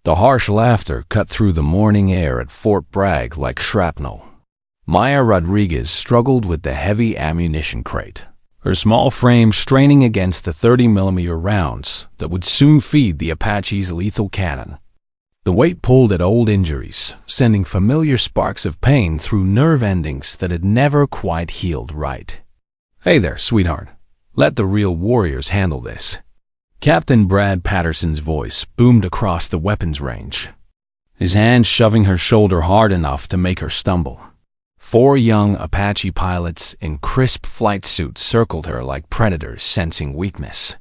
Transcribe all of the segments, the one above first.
The harsh laughter cut through the morning air at Fort Bragg like shrapnel. Maya Rodriguez struggled with the heavy ammunition crate, her small frame straining against the 30mm rounds that would soon feed the Apache's lethal cannon. The weight pulled at old injuries, sending familiar sparks of pain through nerve endings that had never quite healed right. "Hey there, sweetheart. Let the real warriors handle this." Captain Brad Patterson's voice boomed across the weapons range, his hand shoving her shoulder hard enough to make her stumble. 4 young Apache pilots in crisp flight suits circled her like predators sensing weakness.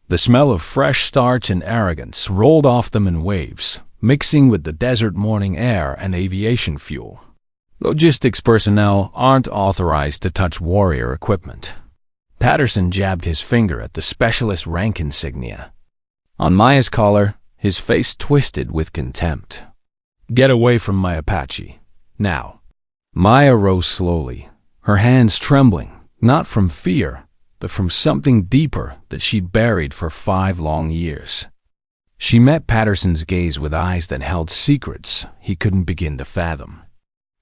The smell of fresh starch and arrogance rolled off them in waves, mixing with the desert morning air and aviation fuel. Logistics personnel aren't authorized to touch warrior equipment. Patterson jabbed his finger at the specialist rank insignia. On Maya's collar, his face twisted with contempt. "Get away from my Apache, now." Maya rose slowly, her hands trembling, not from fear, but from something deeper that she'd buried for 5 long years. She met Patterson's gaze with eyes that held secrets he couldn't begin to fathom.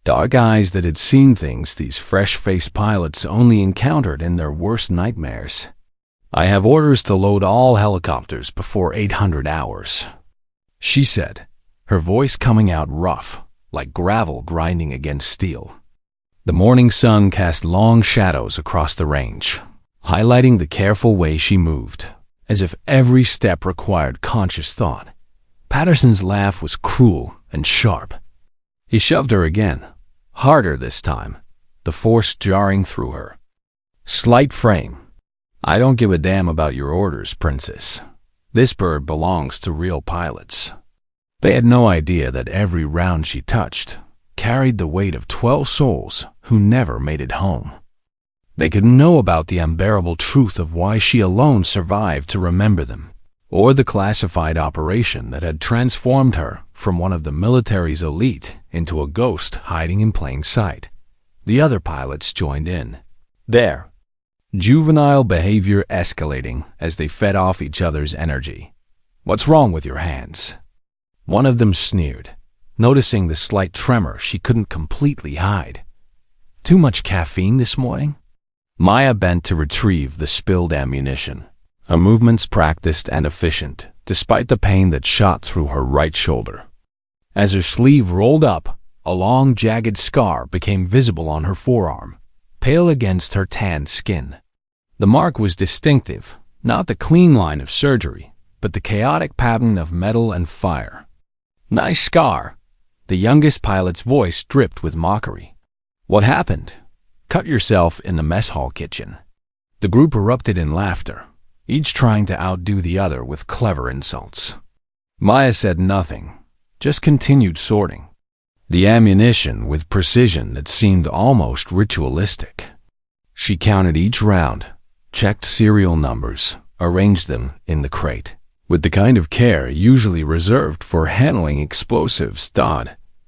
Dark eyes that had seen things these fresh-faced pilots only encountered in their worst nightmares. "I have orders to load all helicopters before 800 hours," she said, her voice coming out rough, like gravel grinding against steel. The morning sun cast long shadows across the range, highlighting the careful way she moved, as if every step required conscious thought. Patterson's laugh was cruel and sharp. He shoved her again, harder this time, the force jarring through her. "Slight frame. I don't give a damn about your orders, princess. This bird belongs to real pilots." They had no idea that every round she touched carried the weight of 12 souls who never made it home. They couldn't know about the unbearable truth of why she alone survived to remember them, or the classified operation that had transformed her from one of the military's elite into a ghost hiding in plain sight. The other pilots joined in, their juvenile behavior escalating as they fed off each other's energy. "What's wrong with your hands?" One of them sneered, noticing the slight tremor she couldn't completely hide. "Too much caffeine this morning?" Maya bent to retrieve the spilled ammunition, her movements practiced and efficient, despite the pain that shot through her right shoulder. As her sleeve rolled up, a long, jagged scar became visible on her forearm, pale against her tanned skin. The mark was distinctive, not the clean line of surgery, but the chaotic pattern of metal and fire. "Nice scar." The youngest pilot's voice dripped with mockery. "What happened? Cut yourself in the mess hall kitchen." The group erupted in laughter, each trying to outdo the other with clever insults. Maya said nothing, just continued sorting the ammunition with precision that seemed almost ritualistic. She counted each round, checked serial numbers, arranged them in the crate, with the kind of care usually reserved for handling explosives.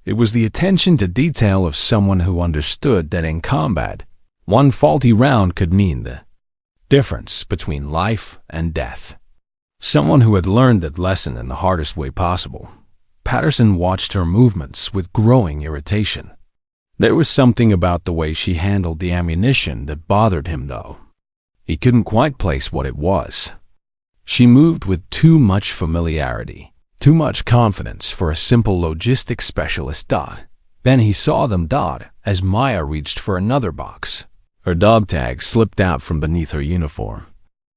It was the attention to detail of someone who understood that in combat, one faulty round could mean the difference between life and death. Someone who had learned that lesson in the hardest way possible. Patterson watched her movements with growing irritation. There was something about the way she handled the ammunition that bothered him, though. He couldn't quite place what it was. She moved with too much familiarity, too much confidence for a simple logistics specialist. Then he saw them as Maya reached for another box. Her dog tag slipped out from beneath her uniform.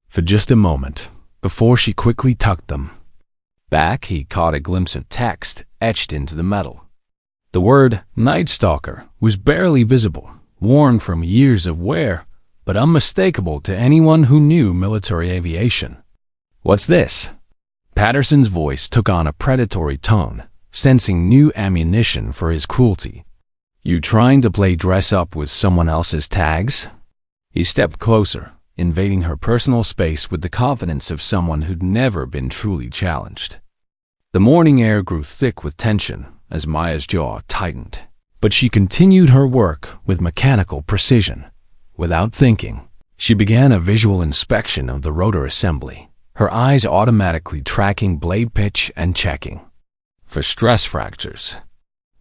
For just a moment, before she quickly tucked them back, he caught a glimpse of text etched into the metal. The word Night Stalker was barely visible, worn from years of wear, but unmistakable to anyone who knew military aviation. "What's this?" Patterson's voice took on a predatory tone, sensing new ammunition for his cruelty. "You trying to play dress-up with someone else's tags?" He stepped closer, invading her personal space with the confidence of someone who'd never been truly challenged. The morning air grew thick with tension as Maya's jaw tightened, but she continued her work with mechanical precision. Without thinking, she began a visual inspection of the rotor assembly, her eyes automatically tracking blade pitch and checking for stress fractures.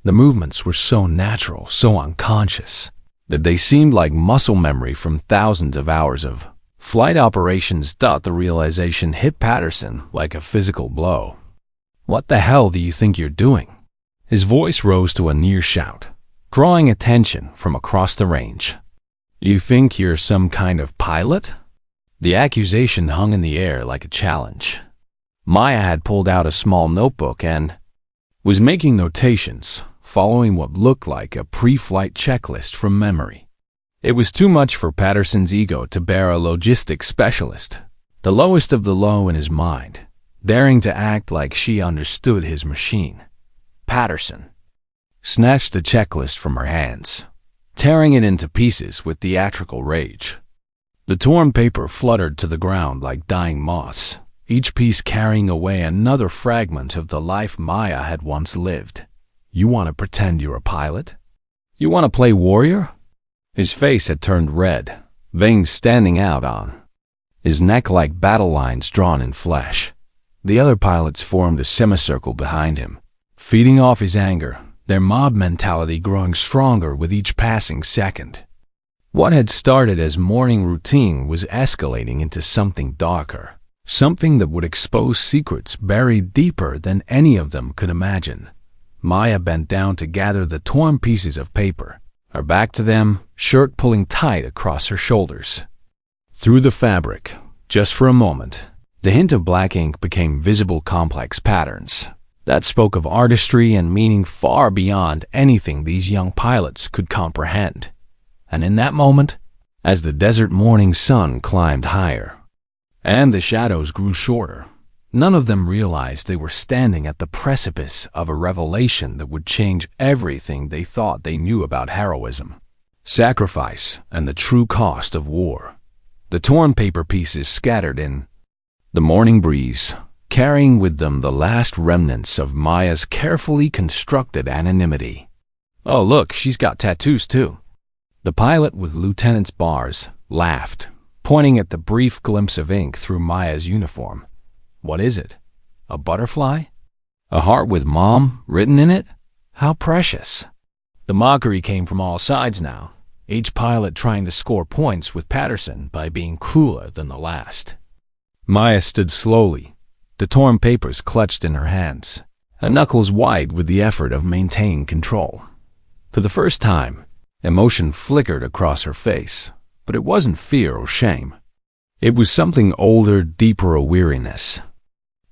The movements were so natural, so unconscious, that they seemed like muscle memory from thousands of hours of flight operations. The realization hit Patterson like a physical blow. "What the hell do you think you're doing?" His voice rose to a near shout, drawing attention from across the range. "You think you're some kind of pilot?" The accusation hung in the air like a challenge. Maya had pulled out a small notebook and was making notations, following what looked like a pre-flight checklist from memory. It was too much for Patterson's ego to bear a logistics specialist, the lowest of the low in his mind, daring to act like she understood his machine. Patterson snatched the checklist from her hands, tearing it into pieces with theatrical rage. The torn paper fluttered to the ground like dying moths, each piece carrying away another fragment of the life Maya had once lived. "You want to pretend you're a pilot? You want to play warrior?" His face had turned red, veins standing out on his neck like battle lines drawn in flesh. The other pilots formed a semicircle behind him, feeding off his anger, their mob mentality growing stronger with each passing second. What had started as morning routine was escalating into something darker, something that would expose secrets buried deeper than any of them could imagine. Maya bent down to gather the torn pieces of paper, her back to them, shirt pulling tight across her shoulders. Through the fabric, just for a moment, the hint of black ink became visible complex patterns that spoke of artistry and meaning far beyond anything these young pilots could comprehend. And in that moment, as the desert morning sun climbed higher and the shadows grew shorter, none of them realized they were standing at the precipice of a revelation that would change everything they thought they knew about heroism, sacrifice, and the true cost of war. The torn paper pieces scattered in the morning breeze, carrying with them the last remnants of Maya's carefully constructed anonymity. "Oh, look, she's got tattoos too." The pilot with lieutenant's bars laughed, pointing at the brief glimpse of ink through Maya's uniform. "What is it? A butterfly? A heart with Mom written in it? How precious." The mockery came from all sides now, each pilot trying to score points with Patterson by being crueler than the last. Maya stood slowly, the torn papers clutched in her hands, her knuckles white with the effort of maintaining control. For the first time, emotion flickered across her face, but it wasn't fear or shame. It was something older, deeper, a weariness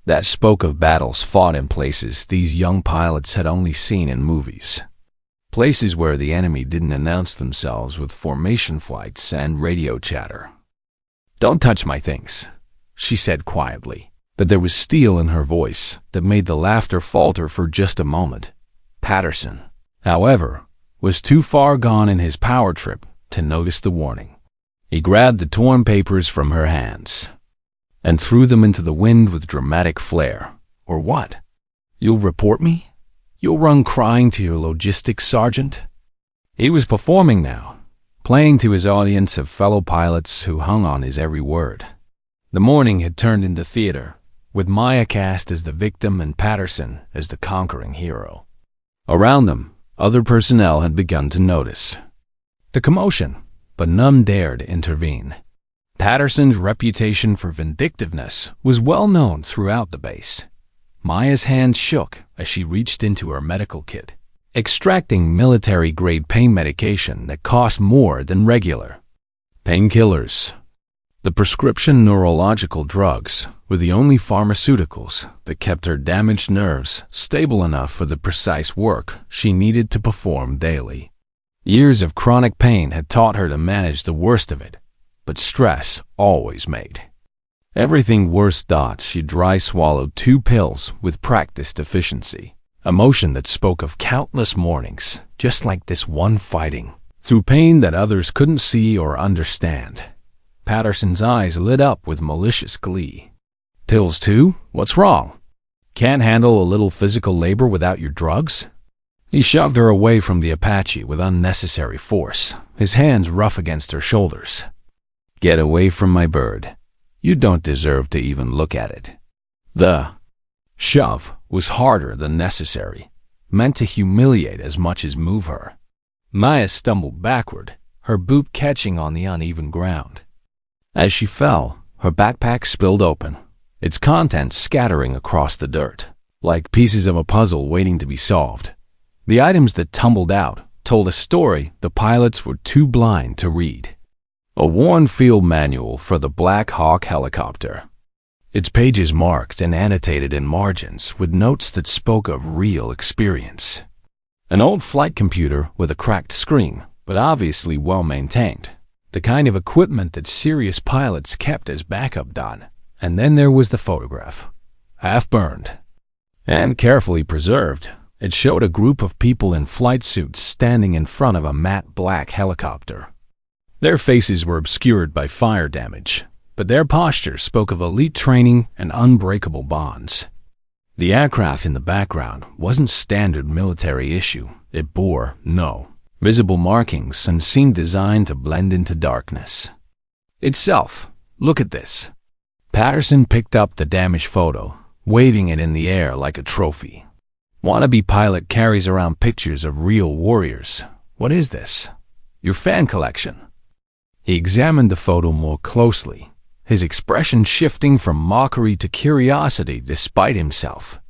that spoke of battles fought in places these young pilots had only seen in movies. Places where the enemy didn't announce themselves with formation flights and radio chatter. "Don't touch my things," she said quietly, but there was steel in her voice that made the laughter falter for just a moment. Patterson, however, was too far gone in his power trip to notice the warning. He grabbed the torn papers from her hands and threw them into the wind with dramatic flair. "Or what? You'll report me? You'll run crying to your logistics sergeant?" He was performing now, playing to his audience of fellow pilots who hung on his every word. The morning had turned into theater, with Maya cast as the victim and Patterson as the conquering hero. Around them, other personnel had begun to notice the commotion, but none dared intervene. Patterson's reputation for vindictiveness was well known throughout the base. Maya's hands shook as she reached into her medical kit, extracting military-grade pain medication that cost more than regular painkillers. The prescription neurological drugs were the only pharmaceuticals that kept her damaged nerves stable enough for the precise work she needed to perform daily. Years of chronic pain had taught her to manage the worst of it, but stress always made everything worse. She dry swallowed 2 pills with practiced efficiency, emotion that spoke of countless mornings, just like this one, fighting through pain that others couldn't see or understand. Patterson's eyes lit up with malicious glee. "Pills too? What's wrong? Can't handle a little physical labor without your drugs?" He shoved her away from the Apache with unnecessary force, his hands rough against her shoulders. "Get away from my bird. You don't deserve to even look at it." Shove was harder than necessary, meant to humiliate as much as move her. Maya stumbled backward, her boot catching on the uneven ground. As she fell, her backpack spilled open, its contents scattering across the dirt, like pieces of a puzzle waiting to be solved. The items that tumbled out told a story the pilots were too blind to read. A worn field manual for the Black Hawk helicopter. Its pages marked and annotated in margins with notes that spoke of real experience. An old flight computer with a cracked screen, but obviously well maintained. The kind of equipment that serious pilots kept as backup done. And then there was the photograph, half burned and carefully preserved. It showed a group of people in flight suits standing in front of a matte black helicopter. Their faces were obscured by fire damage, but their posture spoke of elite training and unbreakable bonds. The aircraft in the background wasn't standard military issue. It bore no visible markings and seemed designed to blend into darkness. Itself, look at this. Patterson picked up the damaged photo, waving it in the air like a trophy. Wannabe pilot carries around pictures of real warriors. What is this? Your fan collection. He examined the photo more closely, his expression shifting from mockery to curiosity despite himself.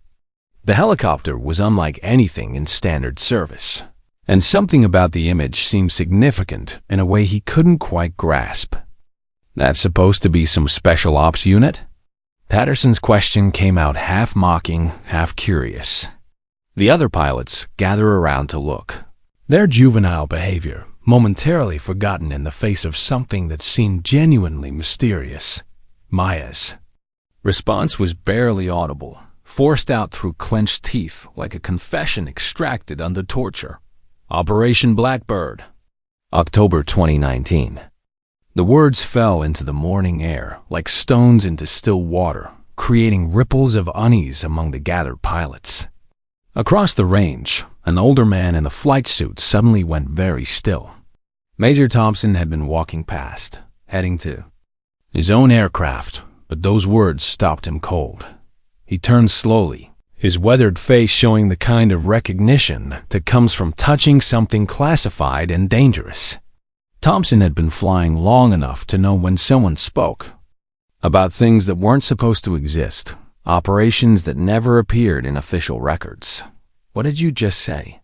The helicopter was unlike anything in standard service, and something about the image seemed significant in a way he couldn't quite grasp. That's supposed to be some special ops unit? Patterson's question came out half mocking, half curious. The other pilots gather around to look, their juvenile behavior momentarily forgotten in the face of something that seemed genuinely mysterious. Maya's response was barely audible, forced out through clenched teeth like a confession extracted under torture. Operation Blackbird, October 2019. The words fell into the morning air like stones into still water, creating ripples of unease among the gathered pilots. Across the range, an older man in a flight suit suddenly went very still. Major Thompson had been walking past, heading to his own aircraft, but those words stopped him cold. He turned slowly, his weathered face showing the kind of recognition that comes from touching something classified and dangerous. Thompson had been flying long enough to know when someone spoke about things that weren't supposed to exist, operations that never appeared in official records. What did you just say?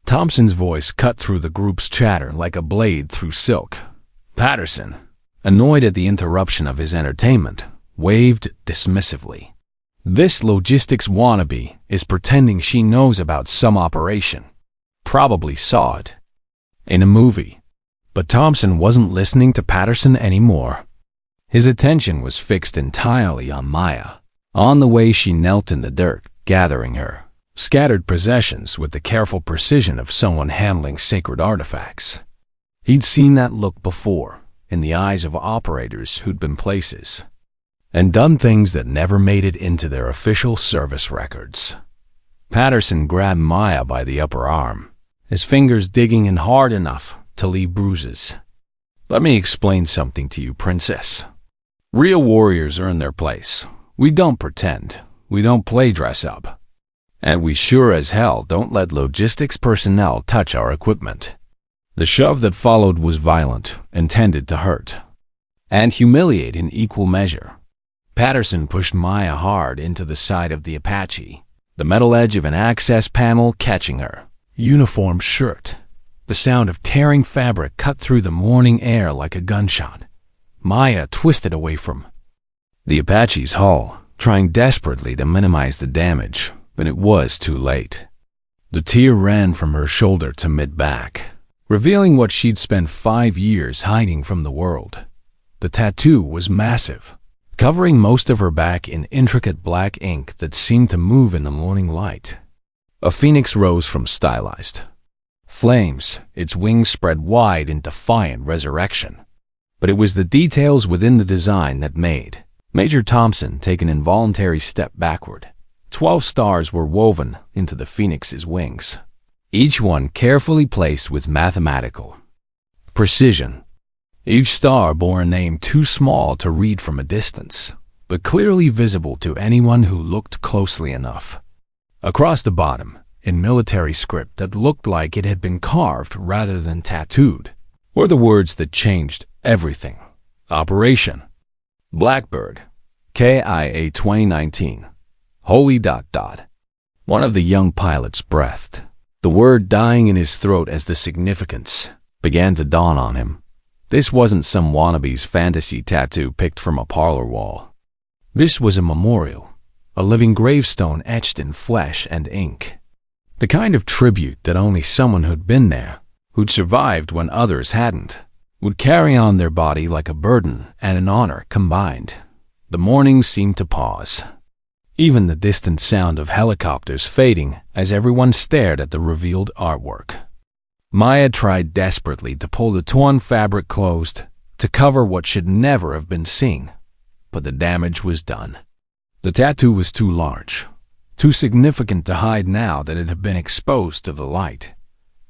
Thompson's voice cut through the group's chatter like a blade through silk. Patterson, annoyed at the interruption of his entertainment, waved dismissively. This logistics wannabe is pretending she knows about some operation. Probably saw it in a movie. But Thompson wasn't listening to Patterson anymore. His attention was fixed entirely on Maya, on the way she knelt in the dirt, gathering her scattered possessions with the careful precision of someone handling sacred artifacts. He'd seen that look before, in the eyes of operators who'd been places, and done things that never made it into their official service records. Patterson grabbed Maya by the upper arm, his fingers digging in hard enough to leave bruises. Let me explain something to you, Princess. Real warriors earn their place. We don't pretend. We don't play dress up. And we sure as hell don't let logistics personnel touch our equipment. The shove that followed was violent, intended to hurt, and humiliate in equal measure. Patterson pushed Maya hard into the side of the Apache, the metal edge of an access panel catching her uniform shirt. The sound of tearing fabric cut through the morning air like a gunshot. Maya twisted away from the Apache's hull, trying desperately to minimize the damage, but it was too late. The tear ran from her shoulder to mid-back, revealing what she'd spent 5 years hiding from the world. The tattoo was massive, covering most of her back in intricate black ink that seemed to move in the morning light. A phoenix rose from stylized flames, its wings spread wide in defiant resurrection. But it was the details within the design that made Major Thompson take an involuntary step backward. 12 stars were woven into the phoenix's wings, each one carefully placed with mathematical precision. Each star bore a name too small to read from a distance, but clearly visible to anyone who looked closely enough. Across the bottom, in military script that looked like it had been carved rather than tattooed, were the words that changed everything. Operation Blackbird, KIA 2019. Holy ... One of the young pilots breathed, the word dying in his throat as the significance began to dawn on him. This wasn't some wannabe's fantasy tattoo picked from a parlor wall. This was a memorial, a living gravestone etched in flesh and ink. The kind of tribute that only someone who'd been there, who'd survived when others hadn't, would carry on their body like a burden and an honor combined. The morning seemed to pause. Even the distant sound of helicopters fading as everyone stared at the revealed artwork. Maya tried desperately to pull the torn fabric closed, to cover what should never have been seen, but the damage was done. The tattoo was too large, too significant to hide now that it had been exposed to the light.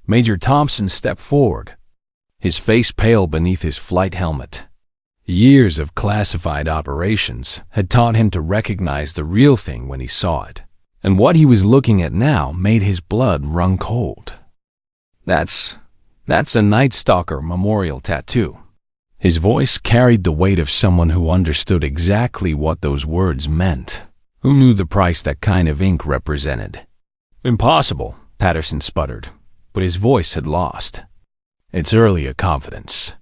Major Thompson stepped forward, his face pale beneath his flight helmet. Years of classified operations had taught him to recognize the real thing when he saw it, and what he was looking at now made his blood run cold. That's a Night Stalker memorial tattoo. His voice carried the weight of someone who understood exactly what those words meant, who knew the price that kind of ink represented. Impossible, Patterson sputtered, but his voice had lost its earlier confidence.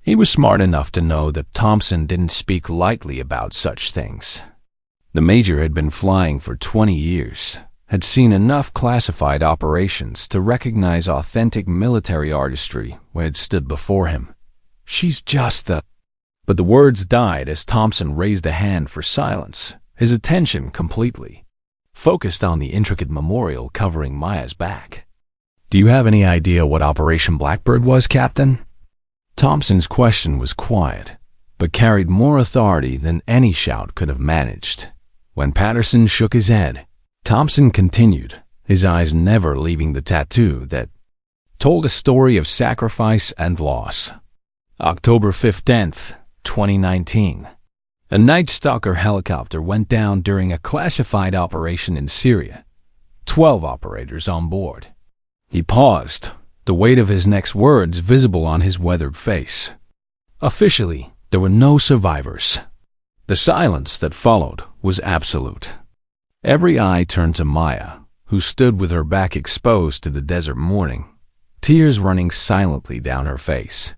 He was smart enough to know that Thompson didn't speak lightly about such things. The major had been flying for 20 years, had seen enough classified operations to recognize authentic military artistry when it stood before him. She's just the... But the words died as Thompson raised a hand for silence, his attention completely focused on the intricate memorial covering Maya's back. Do you have any idea what Operation Blackbird was, Captain? Thompson's question was quiet, but carried more authority than any shout could have managed. When Patterson shook his head, Thompson continued, his eyes never leaving the tattoo that told a story of sacrifice and loss. October 15th, 2019. A Night Stalker helicopter went down during a classified operation in Syria. 12 operators on board. He paused, the weight of his next words visible on his weathered face. Officially, there were no survivors. The silence that followed was absolute. Every eye turned to Maya, who stood with her back exposed to the desert morning, tears running silently down her face.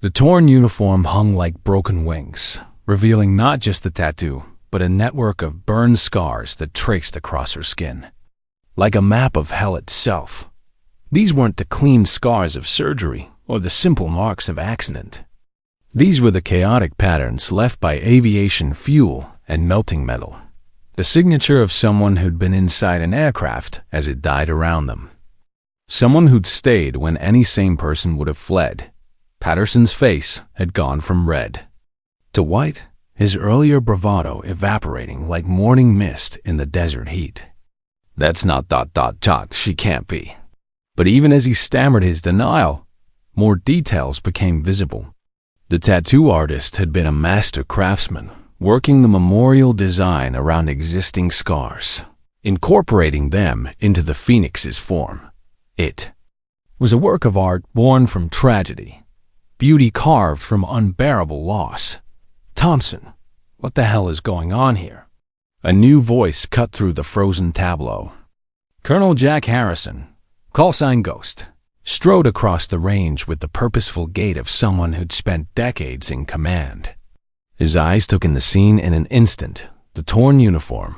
The torn uniform hung like broken wings, revealing not just the tattoo, but a network of burned scars that traced across her skin. Like a map of hell itself. These weren't the clean scars of surgery or the simple marks of accident. These were the chaotic patterns left by aviation fuel and melting metal, the signature of someone who'd been inside an aircraft as it died around them. Someone who'd stayed when any sane person would have fled. Patterson's face had gone from red to white, his earlier bravado evaporating like morning mist in the desert heat. That's not ... she can't be. But even as he stammered his denial, more details became visible. The tattoo artist had been a master craftsman, working the memorial design around existing scars, incorporating them into the phoenix's form. It was a work of art born from tragedy, beauty carved from unbearable loss. Thompson, what the hell is going on here? A new voice cut through the frozen tableau. Colonel Jack Harrison, callsign Ghost, strode across the range with the purposeful gait of someone who'd spent decades in command. His eyes took in the scene in an instant, the torn uniform,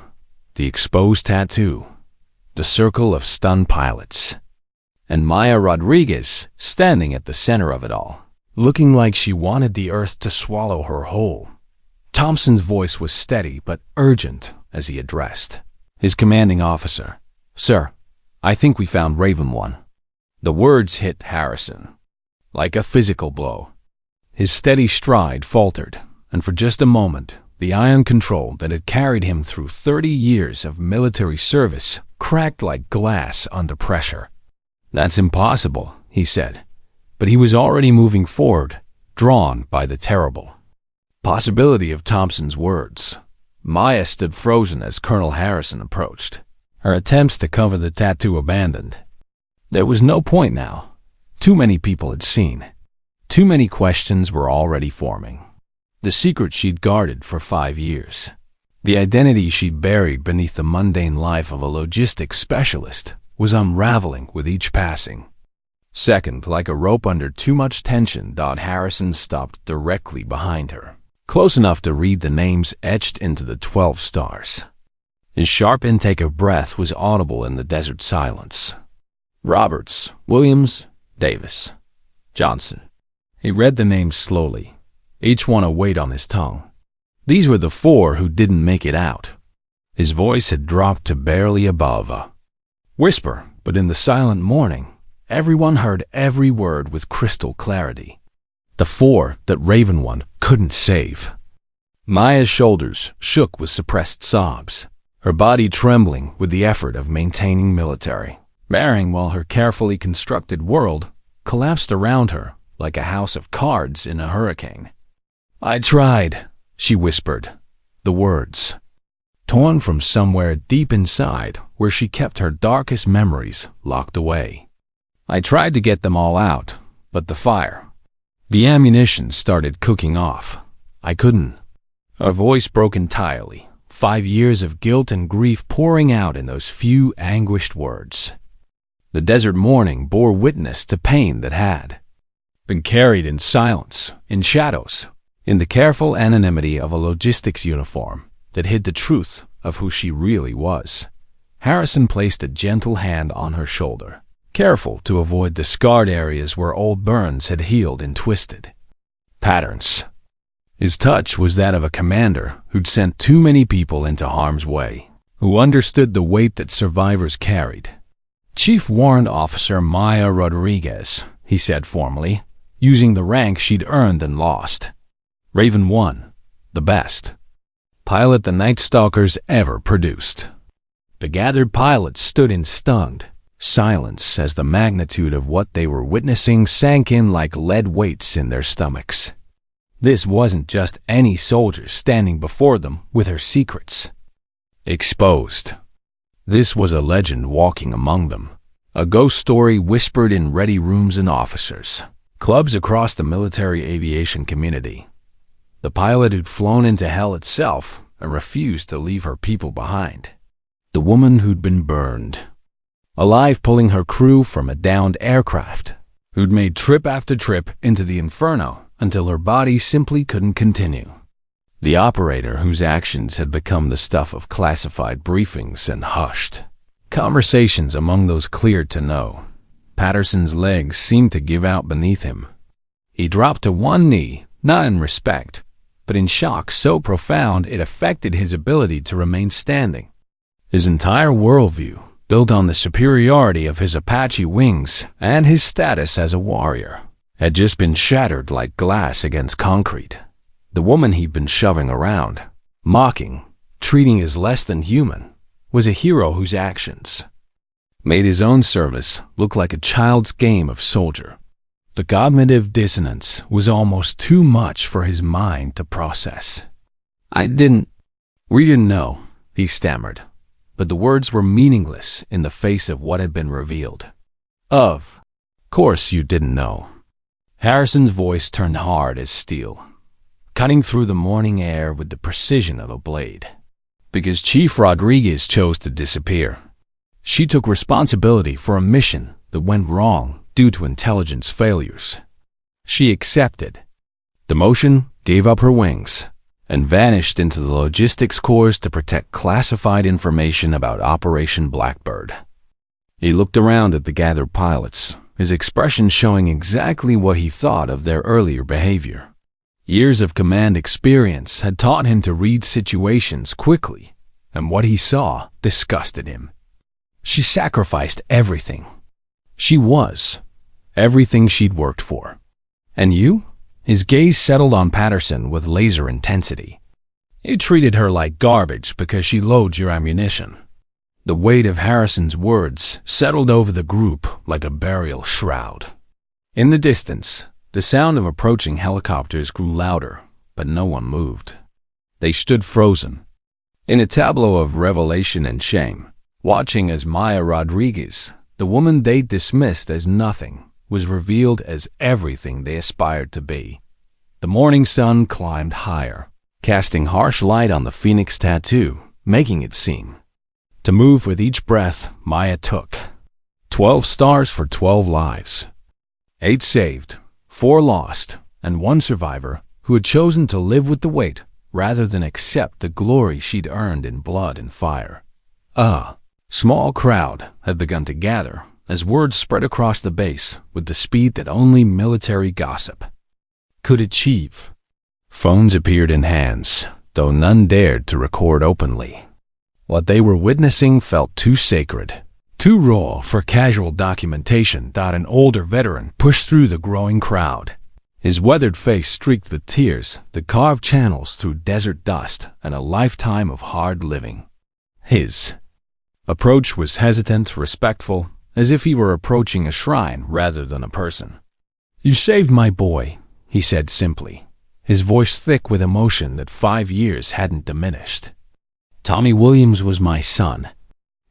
the exposed tattoo, the circle of stunned pilots, and Maya Rodriguez standing at the center of it all, looking like she wanted the earth to swallow her whole. Thompson's voice was steady but urgent as he addressed his commanding officer. Sir, I think we found Raven 1. The words hit Harrison like a physical blow. His steady stride faltered, and for just a moment, the ion control that had carried him through 30 years of military service cracked like glass under pressure. That's impossible, he said, but he was already moving forward, drawn by the terrible possibility of Thompson's words. Maya stood frozen as Colonel Harrison approached, her attempts to cover the tattoo abandoned. There was no point now. Too many people had seen. Too many questions were already forming. The secret she'd guarded for 5 years. The identity she'd buried beneath the mundane life of a logistics specialist was unraveling with each passing second. Like a rope under too much tension, Harrison stopped directly behind her, close enough to read the names etched into the 12 stars. His sharp intake of breath was audible in the desert silence. Roberts, Williams, Davis, Johnson. He read the names slowly, each one a weight on his tongue. These were the 4 who didn't make it out. His voice had dropped to barely above a whisper, but in the silent morning, everyone heard every word with crystal clarity. The 4 that Raven One couldn't save. Maya's shoulders shook with suppressed sobs, her body trembling with the effort of maintaining military bearing while her carefully constructed world collapsed around her like a house of cards in a hurricane. "I tried," she whispered, the words torn from somewhere deep inside where she kept her darkest memories locked away. "I tried to get them all out, but the ammunition started cooking off. I couldn't." Her voice broke entirely, 5 years of guilt and grief pouring out in those few anguished words. The desert morning bore witness to pain that had been carried in silence, in shadows, in the careful anonymity of a logistics uniform that hid the truth of who she really was. Harrison placed a gentle hand on her shoulder, careful to avoid the scarred areas where old burns had healed in twisted patterns. His touch was that of a commander who'd sent too many people into harm's way, who understood the weight that survivors carried. "Chief Warrant Officer Maya Rodriguez," he said formally, using the rank she'd earned and lost. "Raven One, the best pilot the Night Stalkers ever produced." The gathered pilots stood in stunned silence as the magnitude of what they were witnessing sank in like lead weights in their stomachs. This wasn't just any soldier standing before them with her secrets exposed. This was a legend walking among them, a ghost story whispered in ready rooms and officers' clubs across the military aviation community. The pilot who'd flown into hell itself and refused to leave her people behind. The woman who'd been burned alive pulling her crew from a downed aircraft, who'd made trip after trip into the inferno until her body simply couldn't continue. The operator whose actions had become the stuff of classified briefings and hushed conversations among those cleared to know. Patterson's legs seemed to give out beneath him. He dropped to one knee, not in respect, but in shock so profound it affected his ability to remain standing. His entire worldview, built on the superiority of his Apache wings and his status as a warrior, had just been shattered like glass against concrete. The woman he'd been shoving around, mocking, treating as less than human, was a hero whose actions made his own service look like a child's game of soldier. The cognitive dissonance was almost too much for his mind to process. We didn't know," he stammered, but the words were meaningless in the face of what had been revealed. "Of course you didn't know." Harrison's voice turned hard as steel, cutting through the morning air with the precision of a blade. "Because Chief Rodriguez chose to disappear. She took responsibility for a mission that went wrong due to intelligence failures. She accepted demotion, gave up her wings, and vanished into the logistics corps to protect classified information about Operation Blackbird." He looked around at the gathered pilots, his expression showing exactly what he thought of their earlier behavior. Years of command experience had taught him to read situations quickly, and what he saw disgusted him. She sacrificed everything. She was everything she'd worked for. And you? His gaze settled on Patterson with laser intensity. You treated her like garbage because she loads your ammunition. The weight of Harrison's words settled over the group like a burial shroud. In the distance, the sound of approaching helicopters grew louder, but no one moved. They stood frozen, In a tableau of revelation and shame, watching as Maya Rodriguez, the woman they dismissed as nothing, was revealed as everything they aspired to be. The morning sun climbed higher, casting harsh light on the phoenix tattoo, making it seem to move with each breath Maya took. 12 stars for 12 lives. 8 saved, 4 lost, and 1 survivor who had chosen to live with the weight rather than accept the glory she'd earned in blood and fire. A small crowd had begun to gather as word spread across the base with the speed that only military gossip could achieve. Phones appeared in hands, though none dared to record openly. What they were witnessing felt too sacred, too raw for casual documentation. An older veteran pushed through the growing crowd, his weathered face streaked with tears that carved channels through desert dust and a lifetime of hard living. His approach was hesitant, respectful, as if he were approaching a shrine rather than a person. "You saved my boy," he said simply, his voice thick with emotion that 5 years hadn't diminished. "Tommy Williams was my son.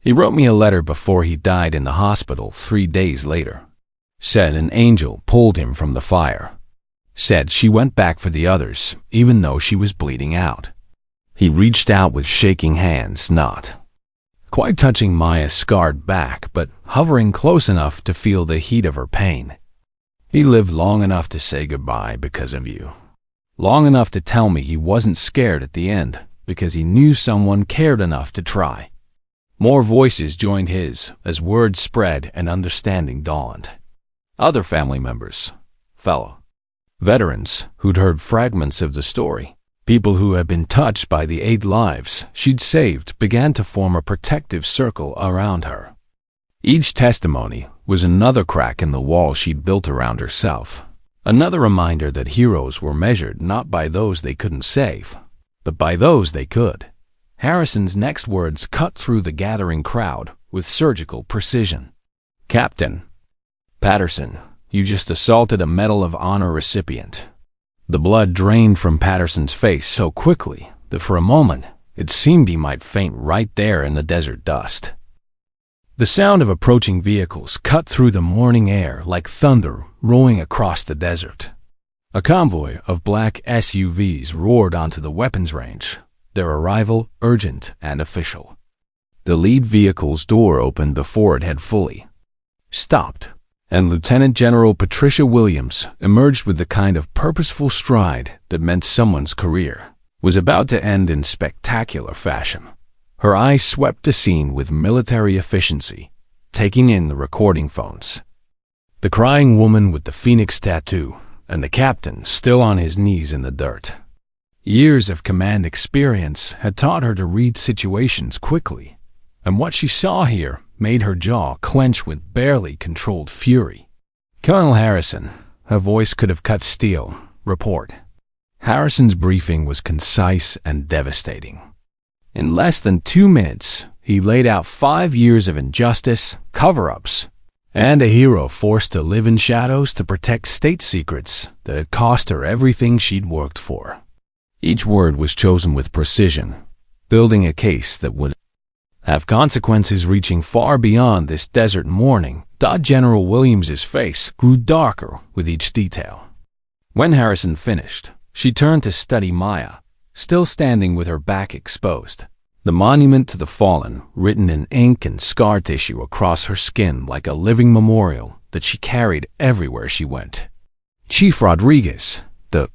He wrote me a letter before he died in the hospital 3 days later. Said an angel pulled him from the fire. Said she went back for the others, even though she was bleeding out." He reached out with shaking hands, not quite touching Maya's scarred back, but hovering close enough to feel the heat of her pain. "He lived long enough to say goodbye because of you. Long enough to tell me he wasn't scared at the end because he knew someone cared enough to try." More voices joined his as word spread and understanding dawned. Other family members, fellow veterans who'd heard fragments of the story, people who had been touched by the 8 lives she'd saved, began to form a protective circle around her. Each testimony was another crack in the wall she'd built around herself, another reminder that heroes were measured not by those they couldn't save, but by those they could. Harrison's next words cut through the gathering crowd with surgical precision. "Captain Patterson, you just assaulted a Medal of Honor recipient." The blood drained from Patterson's face so quickly that for a moment it seemed he might faint right there in the desert dust. The sound of approaching vehicles cut through the morning air like thunder rolling across the desert. A convoy of black SUVs roared onto the weapons range, their arrival urgent and official. The lead vehicle's door opened before it had fully stopped, and Lieutenant General Patricia Williams emerged with the kind of purposeful stride that meant someone's career was about to end in spectacular fashion. Her eyes swept the scene with military efficiency, taking in the recording phones. The crying woman with the phoenix tattoo, and the captain still on his knees in the dirt. Years of command experience had taught her to read situations quickly, and what she saw here made her jaw clench with barely controlled fury. "Colonel Harrison," her voice could have cut steel, report. Harrison's briefing was concise and devastating. In less than 2 minutes, he laid out 5 years of injustice, cover-ups, and a hero forced to live in shadows to protect state secrets that had cost her everything she'd worked for. Each word was chosen with precision, building a case that would have consequences reaching far beyond this desert morning. General Williams's face grew darker with each detail. When Harrison finished, she turned to study Maya, still standing with her back exposed, the monument to the fallen written in ink and scar tissue across her skin like a living memorial that she carried everywhere she went. "Chief Rodriguez," the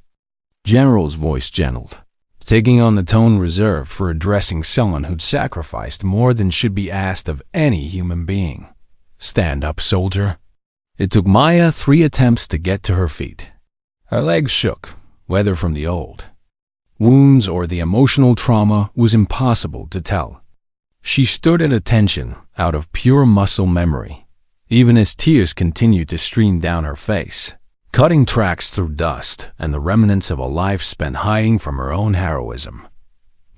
general's voice gentled, taking on the tone reserved for addressing someone who'd sacrificed more than should be asked of any human being. "Stand up, soldier." It took Maya 3 attempts to get to her feet. Her legs shook, whether from the old wounds or the emotional trauma was impossible to tell. She stood at attention out of pure muscle memory, even as tears continued to stream down her face, cutting tracks through dust and the remnants of a life spent hiding from her own heroism.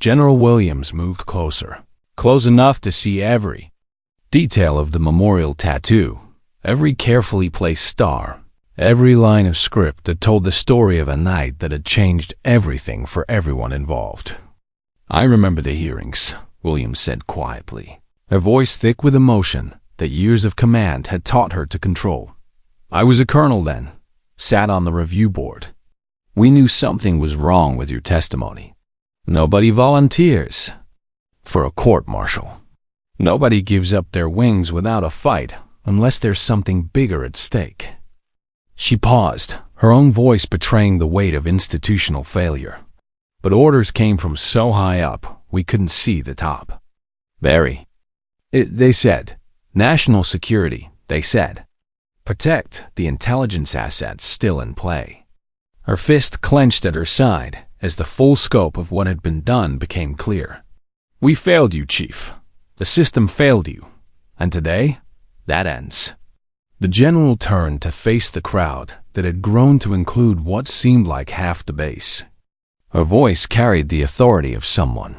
General Williams moved closer, close enough to see every detail of the memorial tattoo, every carefully placed star, every line of script that told the story of a night that had changed everything for everyone involved. I remember the hearings, Williams said quietly, her voice thick with emotion that years of command had taught her to control. I was a colonel then, sat on the review board. We knew something was wrong with your testimony. Nobody volunteers for a court-martial. Nobody gives up their wings without a fight unless there's something bigger at stake. She paused, her own voice betraying the weight of institutional failure. But orders came from so high up, we couldn't see the top. Very. They said. National security, they said. Protect the intelligence assets still in play. Her fist clenched at her side as the full scope of what had been done became clear. We failed you, Chief. The system failed you. And today, that ends. The general turned to face the crowd that had grown to include what seemed like half the base. Her voice carried the authority of someone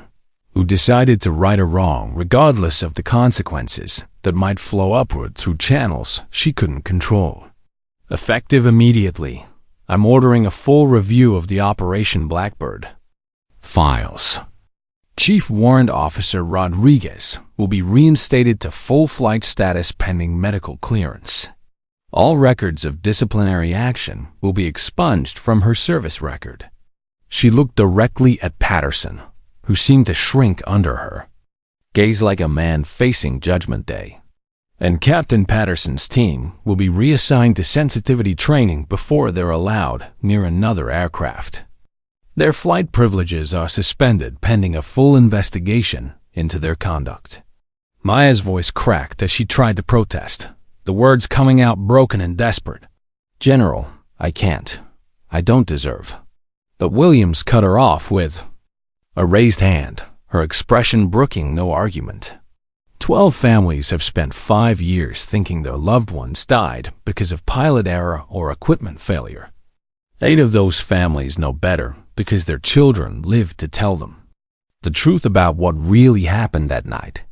who decided to right a wrong regardless of the consequences that might flow upward through channels she couldn't control. Effective immediately, I'm ordering a full review of the Operation Blackbird files. Chief Warrant Officer Rodriguez will be reinstated to full flight status pending medical clearance. All records of disciplinary action will be expunged from her service record. She looked directly at Patterson, who seemed to shrink under her, gaze like a man facing Judgment Day. And Captain Patterson's team will be reassigned to sensitivity training before they're allowed near another aircraft. Their flight privileges are suspended pending a full investigation into their conduct. Maya's voice cracked as she tried to protest, the words coming out broken and desperate. General, I can't. I don't deserve. But Williams cut her off with a raised hand, her expression brooking no argument. 12 families have spent 5 years thinking their loved ones died because of pilot error or equipment failure. 8 of those families know better because their children lived to tell them the truth about what really happened that night.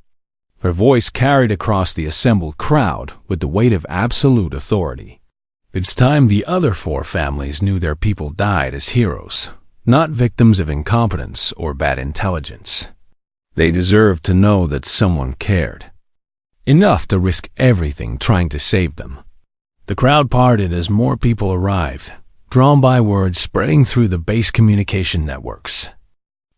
Her voice carried across the assembled crowd with the weight of absolute authority. It's time the other 4 families knew their people died as heroes, not victims of incompetence or bad intelligence. They deserved to know that someone cared. Enough to risk everything trying to save them. The crowd parted as more people arrived, drawn by words spreading through the base communication networks.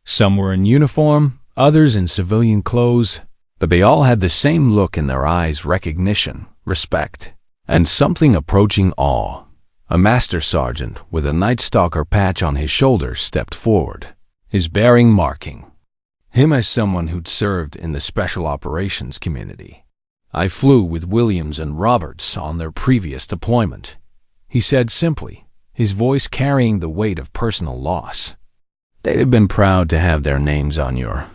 Some were in uniform, others in civilian clothes, but they all had the same look in their eyes: recognition, respect, and something approaching awe. A master sergeant with a Night Stalker patch on his shoulder stepped forward, his bearing marking him as someone who'd served in the special operations community. I flew with Williams and Roberts on their previous deployment, he said simply, his voice carrying the weight of personal loss. They'd have been proud to have their names on your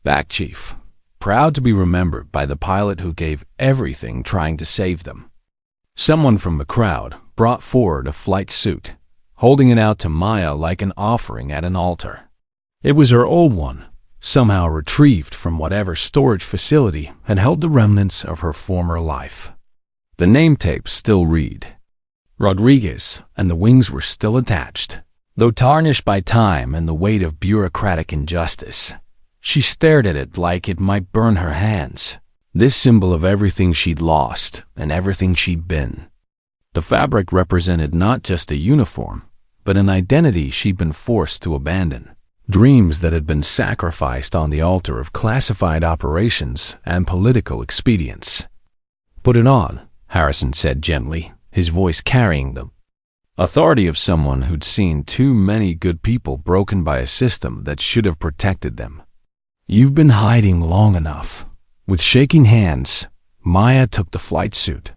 back, Chief. Proud to be remembered by the pilot who gave everything trying to save them. Someone from the crowd brought forward a flight suit, holding it out to Maya like an offering at an altar. It was her old one, somehow retrieved from whatever storage facility had held the remnants of her former life. The name tapes still read Rodriguez, and the wings were still attached, though tarnished by time and the weight of bureaucratic injustice. She stared at it like it might burn her hands, this symbol of everything she'd lost and everything she'd been. The fabric represented not just a uniform, but an identity she'd been forced to abandon. Dreams that had been sacrificed on the altar of classified operations and political expedience. Put it on, Harrison said gently, his voice carrying the authority of someone who'd seen too many good people broken by a system that should have protected them. You've been hiding long enough. With shaking hands, Maya took the flight suit.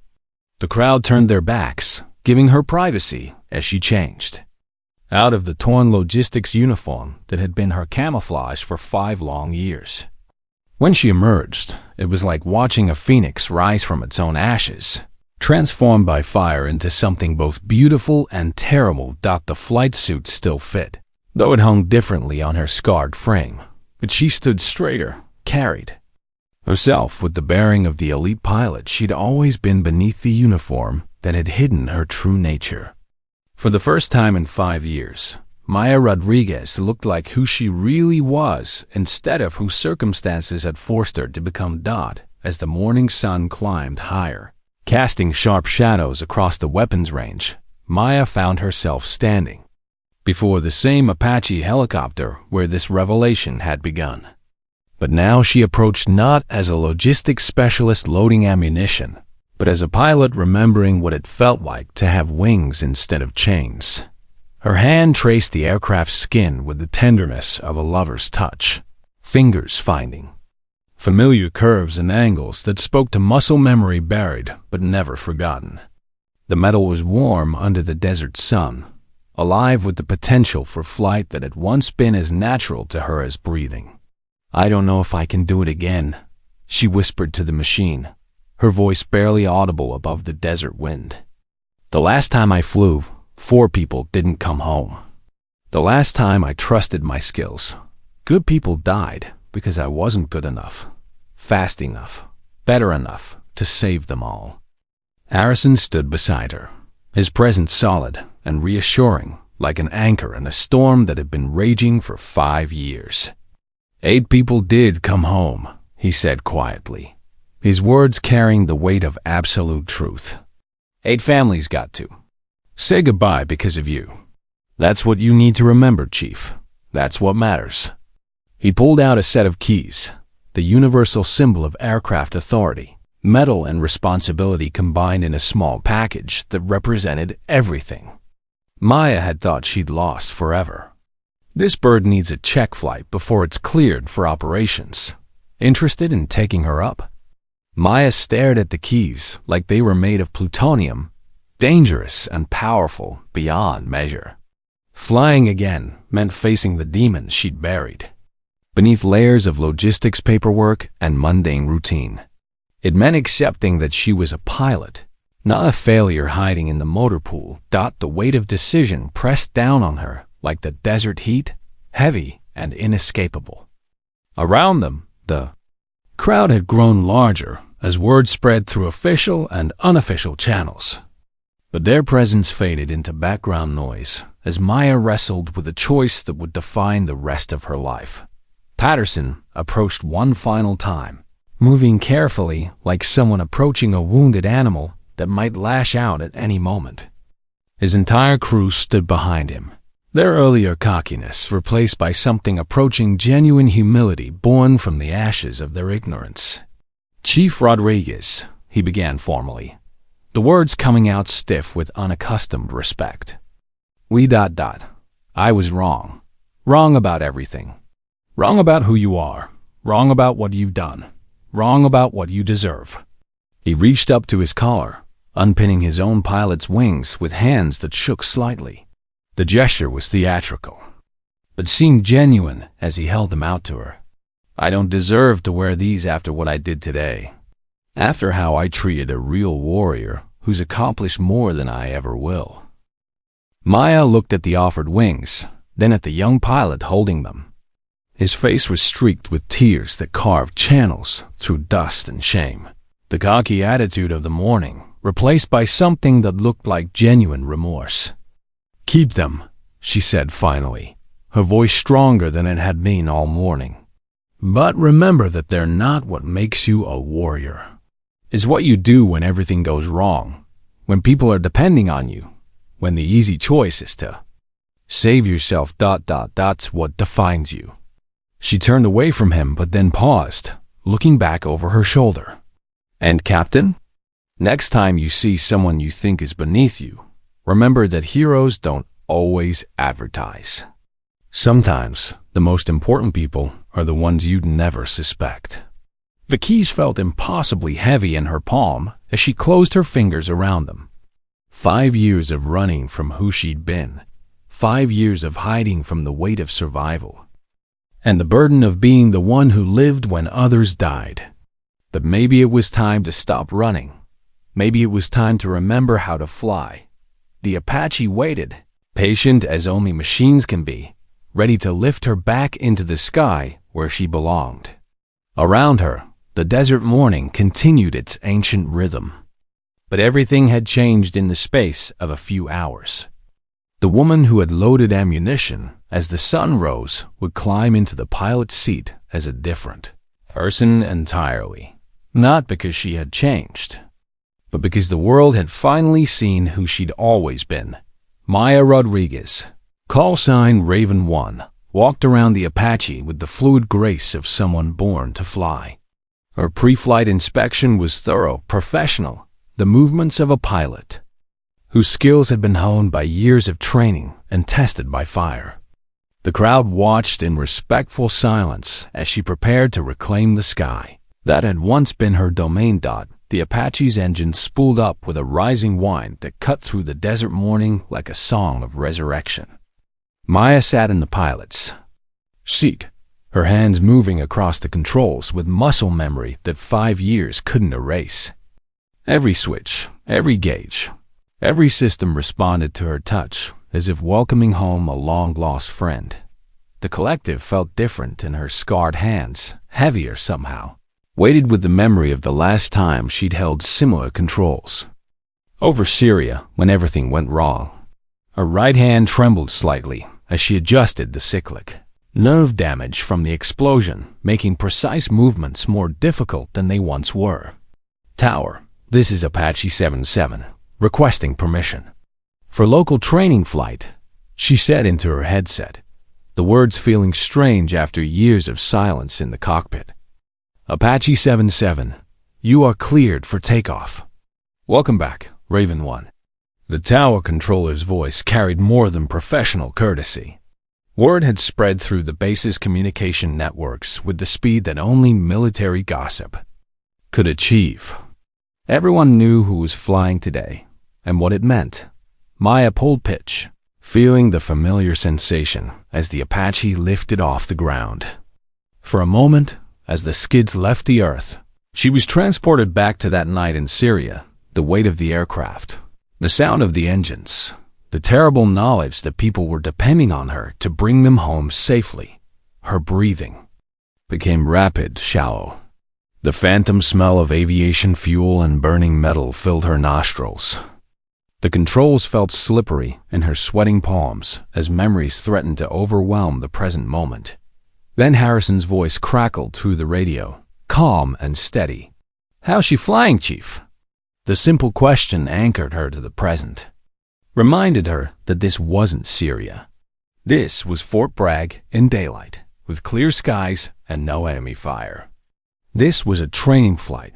The crowd turned their backs, giving her privacy as she changed out of the torn logistics uniform that had been her camouflage for 5 long years. When she emerged, it was like watching a phoenix rise from its own ashes, transformed by fire into something both beautiful and terrible. The flight suit still fit, though it hung differently on her scarred frame, but she stood straighter, carried herself with the bearing of the elite pilot she'd always been beneath the uniform that had hidden her true nature. For the first time in 5 years, Maya Rodriguez looked like who she really was instead of who circumstances had forced her to become. As the morning sun climbed higher, casting sharp shadows across the weapons range, Maya found herself standing before the same Apache helicopter where this revelation had begun. But now she approached not as a logistics specialist loading ammunition, but as a pilot remembering what it felt like to have wings instead of chains. Her hand traced the aircraft's skin with the tenderness of a lover's touch, fingers finding familiar curves and angles that spoke to muscle memory buried but never forgotten. The metal was warm under the desert sun, alive with the potential for flight that had once been as natural to her as breathing. "I don't know if I can do it again," she whispered to the machine, her voice barely audible above the desert wind. "The last time I flew, 4 people didn't come home. The last time I trusted my skills, good people died because I wasn't good enough, fast enough, better enough to save them all." Harrison stood beside her, his presence solid and reassuring, like an anchor in a storm that had been raging for 5 years. "8 people did come home," he said quietly, his words carrying the weight of absolute truth. 8 families got to say goodbye because of you. That's what you need to remember, Chief. That's what matters. He pulled out a set of keys, the universal symbol of aircraft authority, metal and responsibility combined in a small package that represented everything Maya had thought she'd lost forever. "This bird needs a check flight before it's cleared for operations. Interested in taking her up?" Maya stared at the keys like they were made of plutonium, dangerous and powerful beyond measure. Flying again meant facing the demons she'd buried beneath layers of logistics paperwork and mundane routine. It meant accepting that she was a pilot, not a failure hiding in the motor pool. The weight of decision pressed down on her like the desert heat, heavy and inescapable. Around them, the crowd had grown larger as word spread through official and unofficial channels. But their presence faded into background noise as Maya wrestled with a choice that would define the rest of her life. Patterson approached one final time, moving carefully like someone approaching a wounded animal that might lash out at any moment. His entire crew stood behind him, their earlier cockiness replaced by something approaching genuine humility born from the ashes of their ignorance. "Chief Rodriguez," he began formally, the words coming out stiff with unaccustomed respect. I was wrong. Wrong about everything. Wrong about who you are. Wrong about what you've done. Wrong about what you deserve." He reached up to his collar, unpinning his own pilot's wings with hands that shook slightly. The gesture was theatrical, but seemed genuine as he held them out to her. "I don't deserve to wear these after what I did today. After how I treated a real warrior who's accomplished more than I ever will." Maya looked at the offered wings, then at the young pilot holding them. His face was streaked with tears that carved channels through dust and shame. The cocky attitude of the morning replaced by something that looked like genuine remorse. "Keep them," she said finally, her voice stronger than it had been all morning. "But remember that they're not what makes you a warrior. It's what you do when everything goes wrong, when people are depending on you, when the easy choice is to save yourself. That's what defines you." She turned away from him but then paused, looking back over her shoulder. "And Captain, next time you see someone you think is beneath you, remember that heroes don't always advertise. Sometimes the most important people are the ones you'd never suspect." The keys felt impossibly heavy in her palm as she closed her fingers around them. 5 years of running from who she'd been, 5 years of hiding from the weight of survival, and the burden of being the one who lived when others died. But maybe it was time to stop running. Maybe it was time to remember how to fly. The Apache waited, patient as only machines can be, ready to lift her back into the sky where she belonged. Around her, the desert morning continued its ancient rhythm. But everything had changed in the space of a few hours. The woman who had loaded ammunition as the sun rose would climb into the pilot's seat as a different person entirely. Not because she had changed, but because the world had finally seen who she'd always been. Maya Rodriguez, call sign Raven 1, walked around the Apache with the fluid grace of someone born to fly. Her pre-flight inspection was thorough, professional, the movements of a pilot whose skills had been honed by years of training and tested by fire. The crowd watched in respectful silence as she prepared to reclaim the sky that had once been her domain. The Apache's engine spooled up with a rising whine that cut through the desert morning like a song of resurrection. Maya sat in the pilot's seat, her hands moving across the controls with muscle memory that 5 years couldn't erase. Every switch, every gauge, every system responded to her touch as if welcoming home a long-lost friend. The collective felt different in her scarred hands, heavier somehow, weighted with the memory of the last time she'd held similar controls. Over Syria, when everything went wrong. Her right hand trembled slightly as she adjusted the cyclic. Nerve damage from the explosion, making precise movements more difficult than they once were. Tower, this is Apache 77, requesting permission for local training flight, she said into her headset, the words feeling strange after years of silence in the cockpit. Apache 77, you are cleared for takeoff. Welcome back, Raven 1. The tower controller's voice carried more than professional courtesy. Word had spread through the base's communication networks with the speed that only military gossip could achieve. Everyone knew who was flying today and what it meant. Maya pulled pitch, feeling the familiar sensation as the Apache lifted off the ground. For a moment, as the skids left the earth, she was transported back to that night in Syria, the weight of the aircraft, the sound of the engines, the terrible knowledge that people were depending on her to bring them home safely. Her breathing became rapid, shallow. The phantom smell of aviation fuel and burning metal filled her nostrils. The controls felt slippery in her sweating palms as memories threatened to overwhelm the present moment. Then Harrison's voice crackled through the radio, calm and steady. How's she flying, Chief? The simple question anchored her to the present, reminded her that this wasn't Syria. This was Fort Bragg in daylight, with clear skies and no enemy fire. This was a training flight,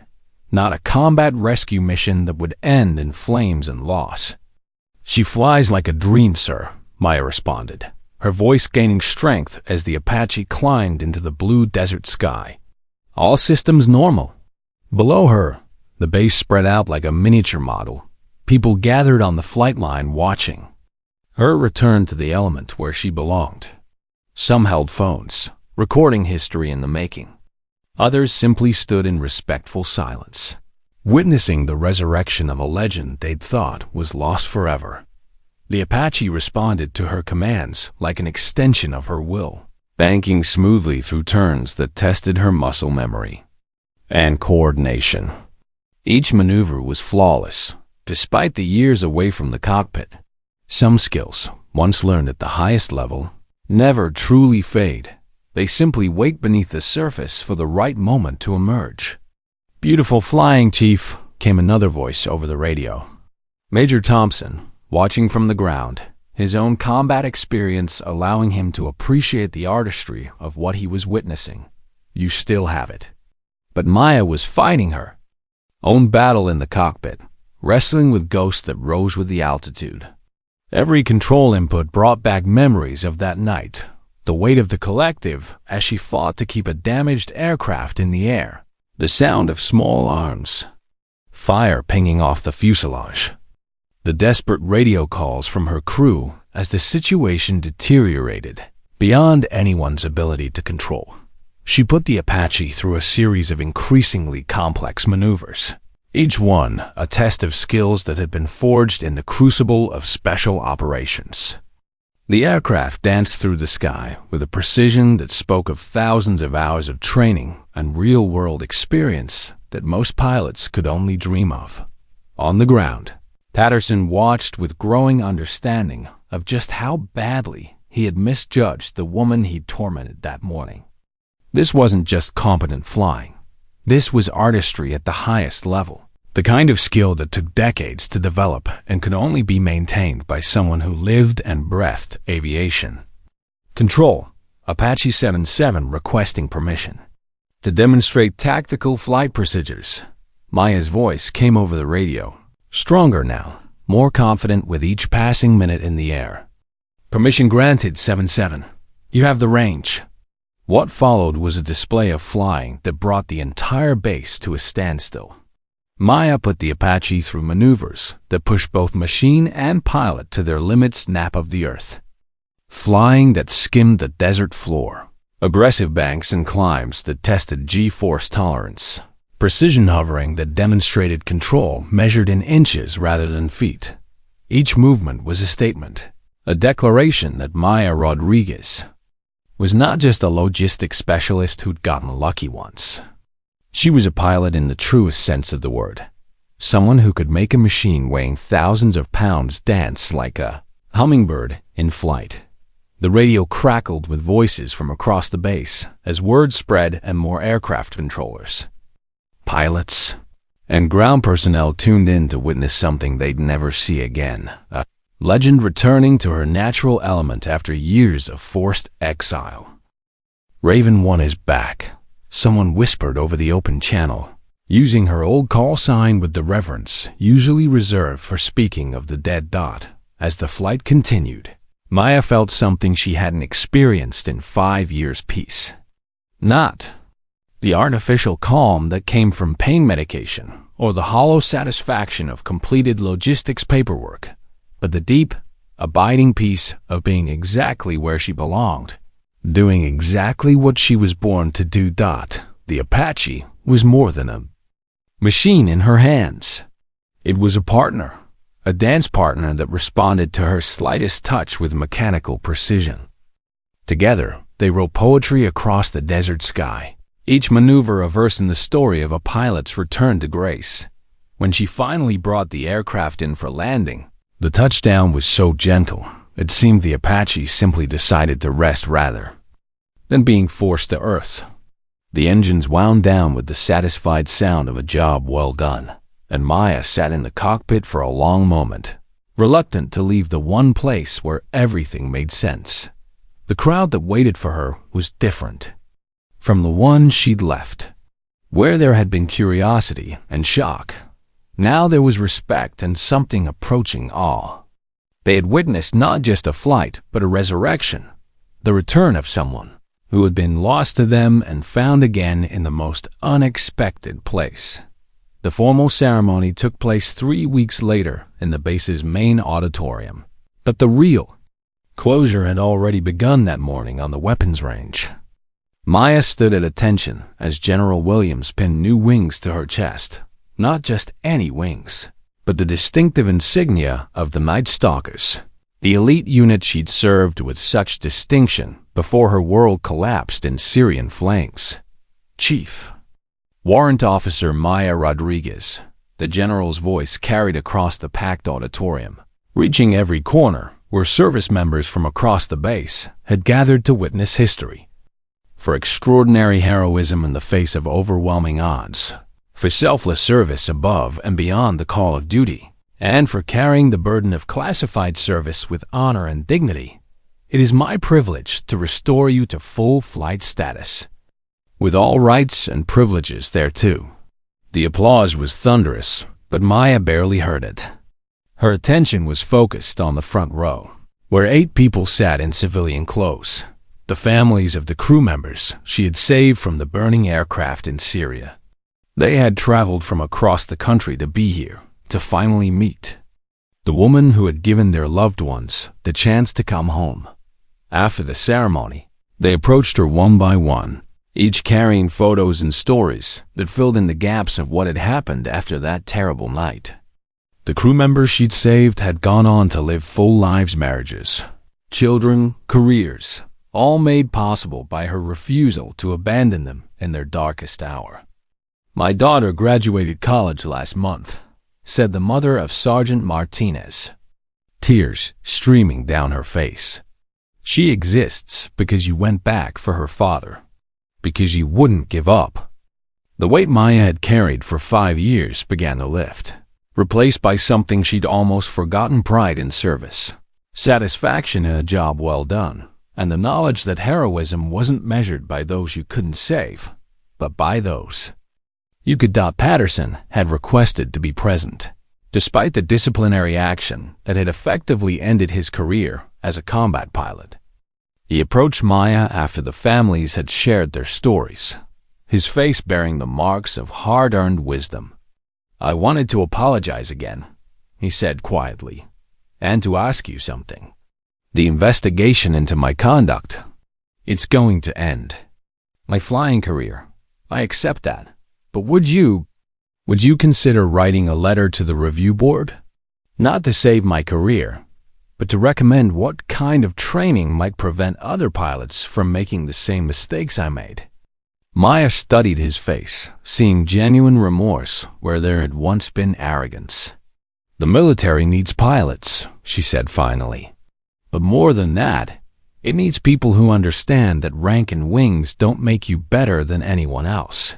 not a combat rescue mission that would end in flames and loss. She flies like a dream, sir, Maya responded, her voice gaining strength as the Apache climbed into the blue desert sky. All systems normal. Below her, the base spread out like a miniature model. People gathered on the flight line watching her return to the element where she belonged. Some held phones, recording history in the making. Others simply stood in respectful silence, witnessing the resurrection of a legend they'd thought was lost forever. The Apache responded to her commands like an extension of her will, banking smoothly through turns that tested her muscle memory and coordination. Each maneuver was flawless, despite the years away from the cockpit. Some skills, once learned at the highest level, never truly fade. They simply wait beneath the surface for the right moment to emerge. Beautiful flying, Chief, came another voice over the radio. Major Thompson, watching from the ground, his own combat experience allowing him to appreciate the artistry of what he was witnessing. You still have it. But Maya was fighting her own battle in the cockpit, wrestling with ghosts that rose with the altitude. Every control input brought back memories of that night, the weight of the collective as she fought to keep a damaged aircraft in the air, the sound of small arms, fire pinging off the fuselage, the desperate radio calls from her crew as the situation deteriorated beyond anyone's ability to control. She put the Apache through a series of increasingly complex maneuvers, each one a test of skills that had been forged in the crucible of special operations. The aircraft danced through the sky with a precision that spoke of thousands of hours of training and real-world experience that most pilots could only dream of. On the ground, Patterson watched with growing understanding of just how badly he had misjudged the woman he'd tormented that morning. This wasn't just competent flying. This was artistry at the highest level, the kind of skill that took decades to develop and could only be maintained by someone who lived and breathed aviation. Control, Apache 77 requesting permission. To demonstrate tactical flight procedures, Maya's voice came over the radio, stronger now, more confident with each passing minute in the air. Permission granted, 77. You have the range. What followed was a display of flying that brought the entire base to a standstill. Maya put the Apache through maneuvers that pushed both machine and pilot to their limits nap of the earth. Flying that skimmed the desert floor, aggressive banks and climbs that tested G-force tolerance, precision hovering that demonstrated control measured in inches rather than feet. Each movement was a statement, a declaration that Maya Rodriguez was not just a logistics specialist who'd gotten lucky once. She was a pilot in the truest sense of the word, someone who could make a machine weighing thousands of pounds dance like a hummingbird in flight. The radio crackled with voices from across the base as word spread and more aircraft controllers, pilots, and ground personnel tuned in to witness something they'd never see again. A legend returning to her natural element after years of forced exile. Raven 1 is back, someone whispered over the open channel, using her old call sign with the reverence usually reserved for speaking of the dead dot. As the flight continued, Maya felt something she hadn't experienced in 5 years' peace. Not the artificial calm that came from pain medication or the hollow satisfaction of completed logistics paperwork, but the deep, abiding peace of being exactly where she belonged, doing exactly what she was born to do. The Apache was more than a machine in her hands. It was a partner, a dance partner that responded to her slightest touch with mechanical precision. Together, they wrote poetry across the desert sky, each maneuver a verse in the story of a pilot's return to grace. When she finally brought the aircraft in for landing, the touchdown was so gentle, it seemed the Apache simply decided to rest rather than being forced to earth. The engines wound down with the satisfied sound of a job well done, and Maya sat in the cockpit for a long moment, reluctant to leave the one place where everything made sense. The crowd that waited for her was different from the one she'd left. Where there had been curiosity and shock, now there was respect and something approaching awe. They had witnessed not just a flight, but a resurrection, the return of someone who had been lost to them and found again in the most unexpected place. The formal ceremony took place 3 weeks later in the base's main auditorium, but the real closure had already begun that morning on the weapons range. Maya stood at attention as General Williams pinned new wings to her chest. Not just any wings, but the distinctive insignia of the Night Stalkers, the elite unit she'd served with such distinction before her world collapsed in Syrian flames. Chief Warrant Officer Maya Rodriguez, the general's voice carried across the packed auditorium, reaching every corner where service members from across the base had gathered to witness history. For extraordinary heroism in the face of overwhelming odds, for selfless service above and beyond the call of duty, and for carrying the burden of classified service with honor and dignity, it is my privilege to restore you to full flight status, with all rights and privileges thereto. The applause was thunderous, but Maya barely heard it. Her attention was focused on the front row, where 8 people sat in civilian clothes, the families of the crew members she had saved from the burning aircraft in Syria. They had traveled from across the country to be here, to finally meet the woman who had given their loved ones the chance to come home. After the ceremony, they approached her one by one, each carrying photos and stories that filled in the gaps of what had happened after that terrible night. The crew members she'd saved had gone on to live full lives, marriages, children, careers, all made possible by her refusal to abandon them in their darkest hour. "My daughter graduated college last month," said the mother of Sergeant Martinez. tears streaming down her face. She exists because you went back for her father, because you wouldn't give up. The weight Maya had carried for 5 years began to lift, replaced by something she'd almost forgotten: pride in service, satisfaction in a job well done, and the knowledge that heroism wasn't measured by those you couldn't save, but by those you could. Patterson had requested to be present, despite the disciplinary action that had effectively ended his career as a combat pilot. He approached Maya after the families had shared their stories, his face bearing the marks of hard-earned wisdom. "I wanted to apologize again," he said quietly, "and to ask you something. The investigation into my conduct, it's going to end. My flying career, I accept that. But would you consider writing a letter to the review board? Not to save my career, but to recommend what kind of training might prevent other pilots from making the same mistakes I made." Maya studied his face, seeing genuine remorse where there had once been arrogance. "The military needs pilots," she said finally. "But more than that, it needs people who understand that rank and wings don't make you better than anyone else.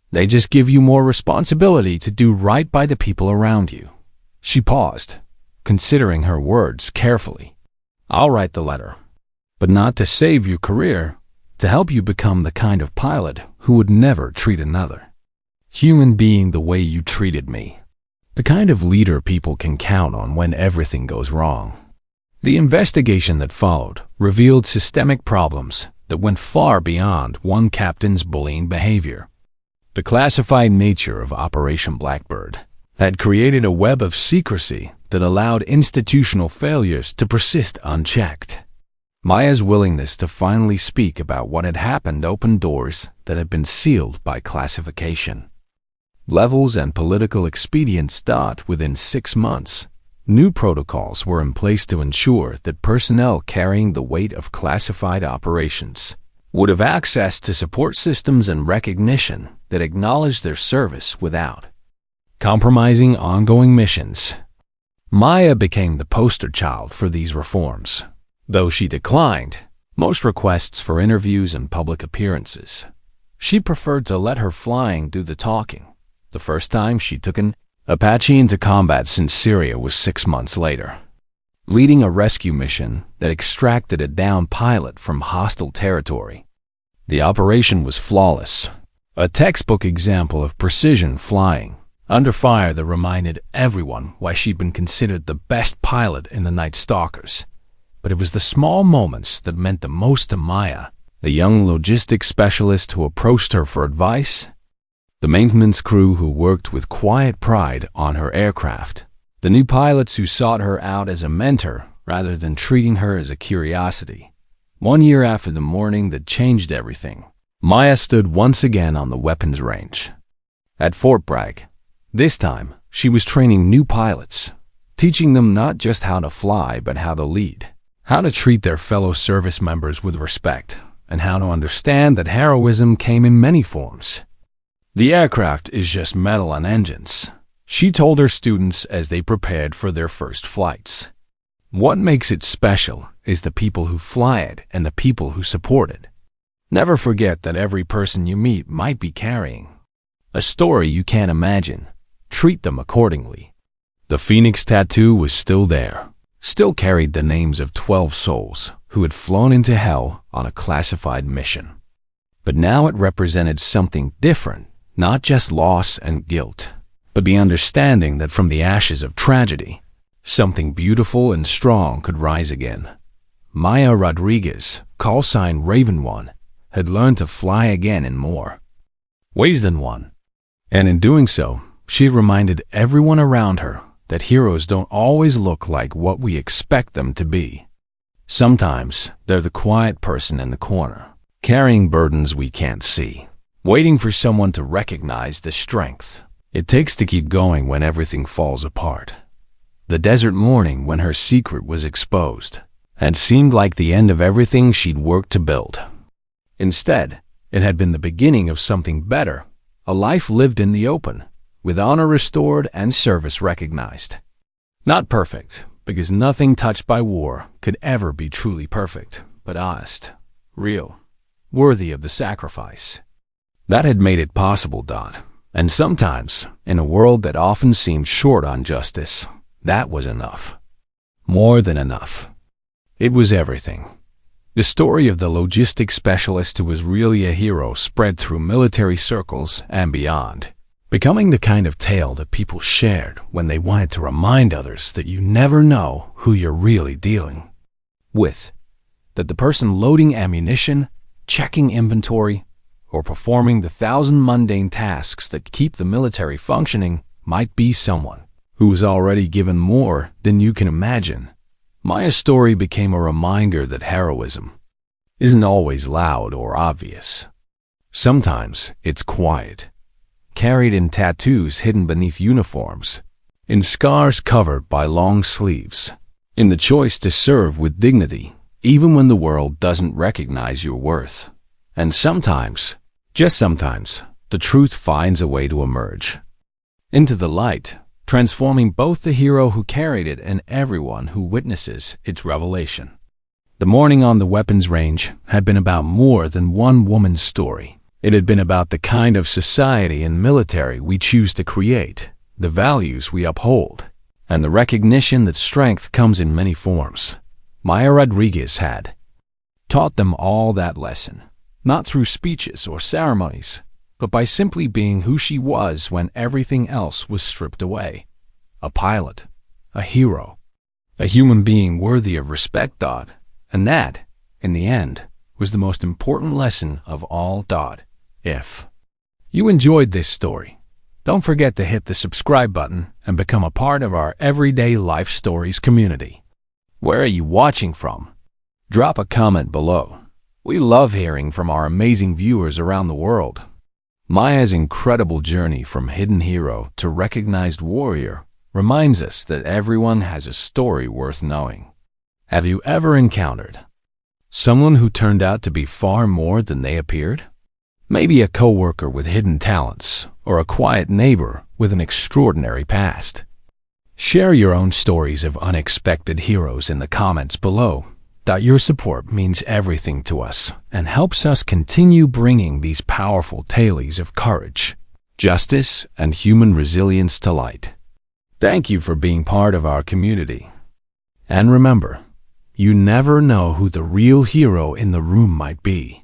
They just give you more responsibility to do right by the people around you." She paused, considering her words carefully. "I'll write the letter, but not to save your career, to help you become the kind of pilot who would never treat another human being the way you treated me. The kind of leader people can count on when everything goes wrong." The investigation that followed revealed systemic problems that went far beyond one captain's bullying behavior. The classified nature of Operation Blackbird had created a web of secrecy that allowed institutional failures to persist unchecked. Maya's willingness to finally speak about what had happened opened doors that had been sealed by classification. Levels and political expedients. Within 6 months, new protocols were in place to ensure that personnel carrying the weight of classified operations would have access to support systems and recognition that acknowledged their service without compromising ongoing missions. Maya became the poster child for these reforms, though she declined most requests for interviews and public appearances. She preferred to let her flying do the talking. The first time she took an Apache into combat since Syria was 6 months later, leading a rescue mission that extracted a downed pilot from hostile territory. The operation was flawless, a textbook example of precision flying under fire that reminded everyone why she'd been considered the best pilot in the Night Stalkers. But it was the small moments that meant the most to Maya, the young logistics specialist who approached her for advice, the maintenance crew who worked with quiet pride on her aircraft, the new pilots who sought her out as a mentor rather than treating her as a curiosity. 1 year after the morning that changed everything, Maya stood once again on the weapons range at Fort Bragg. This time, she was training new pilots, teaching them not just how to fly, but how to lead, how to treat their fellow service members with respect, and how to understand that heroism came in many forms. "The aircraft is just metal and engines," she told her students as they prepared for their first flights. "What makes it special is the people who fly it and the people who support it. Never forget that every person you meet might be carrying a story you can't imagine. Treat them accordingly." The Phoenix tattoo was still there, still carried the names of 12 souls who had flown into hell on a classified mission. But now it represented something different, not just loss and guilt, but the understanding that from the ashes of tragedy, something beautiful and strong could rise again. Maya Rodriguez, call sign Raven One, had learned to fly again in more ways than one. And in doing so, she reminded everyone around her that heroes don't always look like what we expect them to be. Sometimes they're the quiet person in the corner, carrying burdens we can't see, waiting for someone to recognize the strength it takes to keep going when everything falls apart. The desert morning when her secret was exposed had seemed like the end of everything she'd worked to build. Instead, it had been the beginning of something better, a life lived in the open, with honor restored and service recognized. Not perfect, because nothing touched by war could ever be truly perfect, but honest, real, worthy of the sacrifice. That had made it possible, Dot. And sometimes, in a world that often seemed short on justice, that was enough. More than enough. It was everything. The story of the logistics specialist who was really a hero spread through military circles and beyond, becoming the kind of tale that people shared when they wanted to remind others that you never know who you're really dealing with, that the person loading ammunition, checking inventory, or performing the 1,000 mundane tasks that keep the military functioning might be someone who was already given more than you can imagine. Maya's story became a reminder that heroism isn't always loud or obvious. Sometimes it's quiet, carried in tattoos hidden beneath uniforms, in scars covered by long sleeves, in the choice to serve with dignity even when the world doesn't recognize your worth. And sometimes, just sometimes, the truth finds a way to emerge into the light, transforming both the hero who carried it and everyone who witnesses its revelation. The morning on the weapons range had been about more than one woman's story. It had been about the kind of society and military we choose to create, the values we uphold, and the recognition that strength comes in many forms. Maya Rodriguez had taught them all that lesson, not through speeches or ceremonies, but by simply being who she was when everything else was stripped away. A pilot, a hero, a human being worthy of respect, Dot. And that, in the end, was the most important lesson of all, Dot. If you enjoyed this story, don't forget to hit the subscribe button and become a part of our Everyday Life Stories community. Where are you watching from? Drop a comment below. We love hearing from our amazing viewers around the world. Maya's incredible journey from hidden hero to recognized warrior reminds us that everyone has a story worth knowing. Have you ever encountered someone who turned out to be far more than they appeared? Maybe a coworker with hidden talents, or a quiet neighbor with an extraordinary past. Share your own stories of unexpected heroes in the comments below. Your support means everything to us and helps us continue bringing these powerful tales of courage, justice, and human resilience to light. Thank you for being part of our community. And remember, you never know who the real hero in the room might be.